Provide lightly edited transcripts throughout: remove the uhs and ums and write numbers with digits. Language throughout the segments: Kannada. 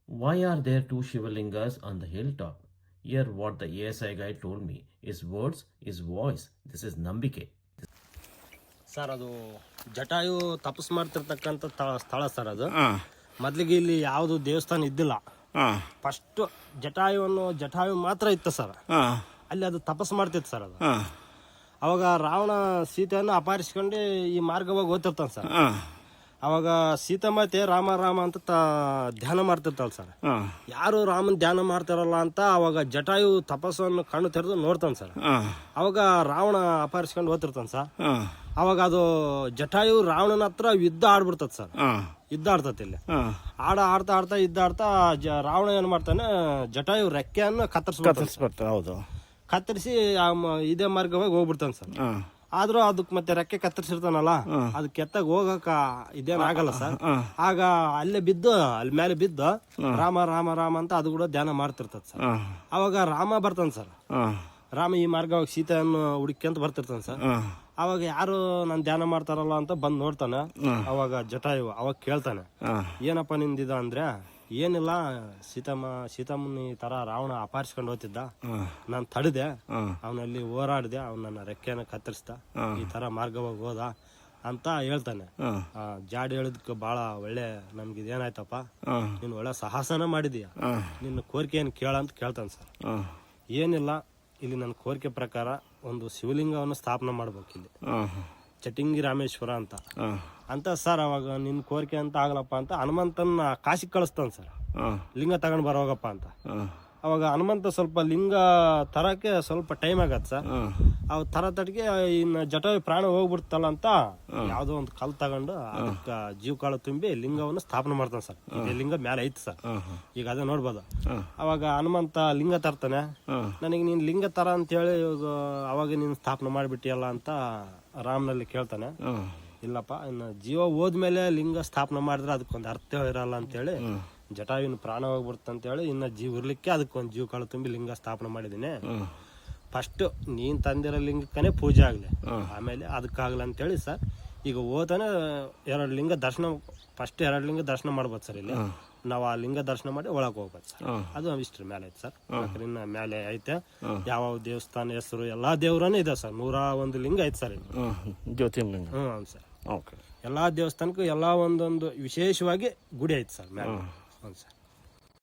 Why are there two Shivalingas on the hilltop? Here, what the ASI guy told me is words, is voice. This is Nambike. Sir ಅದು ಜಟಾಯು ತಪಸ್ ಮಾಡ್ತಿರ್ತಕ್ಕಂಥ ಸ್ಥಳ ಸರ್ ಅದು. ಮೊದಲಿಗೆ ಇಲ್ಲಿ ಯಾವುದು ದೇವಸ್ಥಾನ ಇದ್ದಿಲ್ಲ. ಫಸ್ಟ್ ಜಟಾಯು ಮಾತ್ರ ಇತ್ತು ಸರ್. ಅಲ್ಲಿ ಅದು ತಪಸ್ ಮಾಡ್ತಿತ್ತು ಸರ್ ಅದು. ಅವಾಗ ರಾವಣ ಸೀತೆಯನ್ನು ಅಪಹರಿಸ್ಕೊಂಡು ಈ ಮಾರ್ಗವಾಗಿ ಹೋಗ್ತಿರ್ತಾನೆ ಸರ್. ಅವಾಗ ಸೀತಾಮಾತೆ ರಾಮ ರಾಮ ಅಂತ ಧ್ಯಾನ ಮಾಡ್ತಿರ್ತಾಳ ಸರ್. ಯಾರು ರಾಮನ್ ಧ್ಯಾನ ಮಾಡ್ತಾರಲ್ಲ ಅಂತ ಅವಾಗ ಜಟಾಯು ತಪಸ್ಸನ್ನು ಕಣ್ಣು ತೆರೆದು ನೋಡ್ತಾನೆ ಸರ್. ಅವಾಗ ರಾವಣ ಅಪಹರಿಸ್ಕೊಂಡು ಹೋಗ್ತಿರ್ತಾನೆ ಸರ್. ಅವಾಗ ಅದು ಜಟಾಯು ರಾವಣನ ಹತ್ರ ಯುದ್ಧ ಆಡ್ಬಿಡ್ತದ ಸರ್. ಯುದ್ಧ ಆಡ್ತತಿ ಇಲ್ಲಿ. ಆಡ್ತಾ ರಾವಣ ಏನ್ ಮಾಡ್ತಾನೆ, ಜಟಾಯು ರೆಕ್ಕೆಯನ್ನು ಕತ್ತರಿಸ್ಬಿಡ್ತಾನೆ. ಹೌದು, ಕತ್ತರಿಸಿ ಇದೇ ಮಾರ್ಗವಾಗಿ ಹೋಗ್ಬಿಡ್ತಾನೆ ಸರ್. ಆದ್ರೂ ಅದಕ್ ಮತ್ತೆ ರೆಕ್ಕೆ ಕತ್ತರಿಸಿರ್ತಾನಲ್ಲ, ಅದಕ್ಕೆ ಎತ್ತಾಗ ಹೋಗಕ ಇದೇನ್ ಆಗಲ್ಲ ಸರ್. ಆಗ ಅಲ್ಲೇ ಬಿದ್ದು ಅಲ್ಲಿ ಮೇಲೆ ಬಿದ್ದು ರಾಮ ರಾಮ ರಾಮ ಅಂತ ಅದು ಕೂಡ ಧ್ಯಾನ ಮಾಡ್ತಿರ್ತದ ಸರ್. ಅವಾಗ ರಾಮ ಬರ್ತಾನ ಸರ್. ರಾಮ ಈ ಮಾರ್ಗವಾಗಿ ಸೀತೆಯನ್ನು ಹುಡುಕ್ಯಂತ ಬರ್ತಿರ್ತಾನೆ ಸರ್. ಅವಾಗ ಯಾರು ನಾನು ಧ್ಯಾನ ಮಾಡ್ತಾರಲ್ಲ ಅಂತ ಬಂದ್ ನೋಡ್ತಾನೆ. ಅವಾಗ ಜಟಾಯು ಅವಾಗ ಕೇಳ್ತಾನೆ, ಏನಪ್ಪ ನಿಂದಿದ ಅಂದ್ರೆ, ಏನಿಲ್ಲ ಸೀತಮ್ಮನ ಈ ತರ ರಾವಣ ಅಪಹರಿಸ್ಕೊಂಡು ಹೋಗ್ತಿದ್ದ, ನಾನ್ ತಡೆದೆ, ಅವನಲ್ಲಿ ಹೋರಾಡ್ದೆ, ಅವ್ನ ನನ್ನ ರೆಕ್ಕೆನ ಕತ್ತರಿಸ್ದ, ಈ ತರ ಮಾರ್ಗವಾಗಿ ಹೋದ ಅಂತ ಹೇಳ್ತಾನೆ. ಜಾಡಿ ಹೇಳಿದ್ಕ ಬಹಳ ಒಳ್ಳೆ, ನಮ್ಗೆ ಇದೇನಾಯ್ತಪ್ಪ, ನೀನ್ ಒಳ್ಳೆ ಸಾಹಸನ ಮಾಡಿದೀಯ, ನಿನ್ನ ಕೋರಿಕೆ ಏನ್ ಕೇಳಂತ ಕೇಳ್ತಾನೆ ಸರ್. ಏನಿಲ್ಲ, ಇಲ್ಲಿ ನನ್ನ ಕೋರಿಕೆ ಪ್ರಕಾರ ಒಂದು ಶಿವಲಿಂಗವನ್ನು ಸ್ಥಾಪನೆ ಮಾಡ್ಬೇಕು ಇಲ್ಲಿ, ಚಟಿಂಗಿ ರಾಮೇಶ್ವರ ಅಂತ ಸರ್. ಅವಾಗ ನಿನ್ ಕೋರಿಕೆ ಅಂತ ಆಗಲಪ್ಪ ಅಂತ ಹನುಮಂತನ ಕಾಶಿ ಕಳಿಸ್ತಾನ ಸರ್, ಲಿಂಗ ತಗೊಂಡ್ ಬರೋಗಪ್ಪ ಅಂತ. ಅವಾಗ ಹನುಮಂತ ಸ್ವಲ್ಪ ಲಿಂಗ ತರಕ್ಕೆ ಸ್ವಲ್ಪ ಟೈಮ್ ಆಗತ್ತೆ ಸರ್. ಅವ್ ತರತಟಿಗೆ ಇನ್ನ ಜಟಾಯು ಪ್ರಾಣ ಹೋಗ್ಬಿಡ್ತಲ್ಲ ಅಂತ ಯಾವ್ದೋ ಒಂದು ಕಲ್ ತಗೊಂಡು ಅದಕ್ಕ ಜೀವ ಕಾಳು ತುಂಬಿ ಲಿಂಗವನ್ನು ಸ್ಥಾಪನೆ ಮಾಡ್ತಾನೆ ಸರ್. ಇದೇ ಲಿಂಗ ಮೇಲೆ ಐತಿ ಸರ್, ಈಗ ಅದೇ ನೋಡ್ಬೋದು. ಅವಾಗ ಹನುಮಂತ ಲಿಂಗ ತರ್ತಾನೆ. ನನಗೆ ನೀನ್ ಲಿಂಗ ತರ ಅಂತ ಹೇಳಿ ಅವಾಗ ನೀನ್ ಸ್ಥಾಪನೆ ಮಾಡಿಬಿಟ್ಟಿಯಲ್ಲ ಅಂತ ರಾಮನಲ್ಲಿ ಕೇಳ್ತಾನೆ. ಇಲ್ಲಪ್ಪ, ಇನ್ನು ಜೀವ ಹೋದ್ಮೇಲೆ ಲಿಂಗ ಸ್ಥಾಪನೆ ಮಾಡಿದ್ರೆ ಅದಕ್ಕೊಂದು ಅರ್ಥ ಇರಲ್ಲ ಅಂತೇಳಿ ಜಟಾಯುವಿನ ಪ್ರಾಣ ಹೋಗ್ಬಿಡ್ತ ಅಂತ ಹೇಳಿ ಇನ್ನ ಜೀವ ಇರ್ಲಿಕ್ಕೆ ಅದಕ್ಕೊಂದು ಜೀವ ಕಾಳು ತುಂಬಿ ಲಿಂಗ ಸ್ಥಾಪನೆ ಮಾಡಿದೀನಿ. ಫಸ್ಟ್ ನೀನ್ ತಂದಿರೋ ಲಿಂಗಕ್ಕನೇ ಪೂಜೆ ಆಗ್ಲಿ, ಆಮೇಲೆ ಅದಕ್ಕಾಗ್ಲಿ ಅಂತೇಳಿ ಸರ್. ಈಗ ಹೋತಾನೆ ಎರಡು ಲಿಂಗ ದರ್ಶನ ಮಾಡ್ಬೋದು ಸರ್. ಇಲ್ಲಿ ನಾವ್ ಆ ಲಿಂಗ ದರ್ಶನ ಮಾಡಿ ಒಳಗ್ ಹೋಗ್ಬೋದು ಸರ್. ಅದು ಇಷ್ಟ್ರ ಮೇಲೆ ಐತೆ ಸರ್. ಇನ್ನ ಮೇಲೆ ಐತೆ ಯಾವ ದೇವಸ್ಥಾನ ಹೆಸರು ಎಲ್ಲಾ ದೇವ್ರನೇ ಇದೆ ಸರ್. 101 ಲಿಂಗ ಐತೆ ಸರ್ ಇಲ್ಲಿ, ಜ್ಯೋತಿರ್ಲಿಂಗ. ಹೌದು ಸರ್. ಎಲ್ಲಾ ದೇವಸ್ಥಾನಕ್ಕೂ ಎಲ್ಲಾ ಒಂದೊಂದು ವಿಶೇಷವಾಗಿ ಗುಡಿ ಐತೆ ಸರ್ ಮೇಲೆ.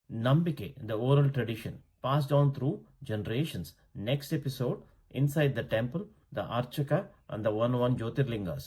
Nambike, the oral tradition passed on through generations. Next episode, inside the temple, the Archaka and the 101 Jyotirlingas.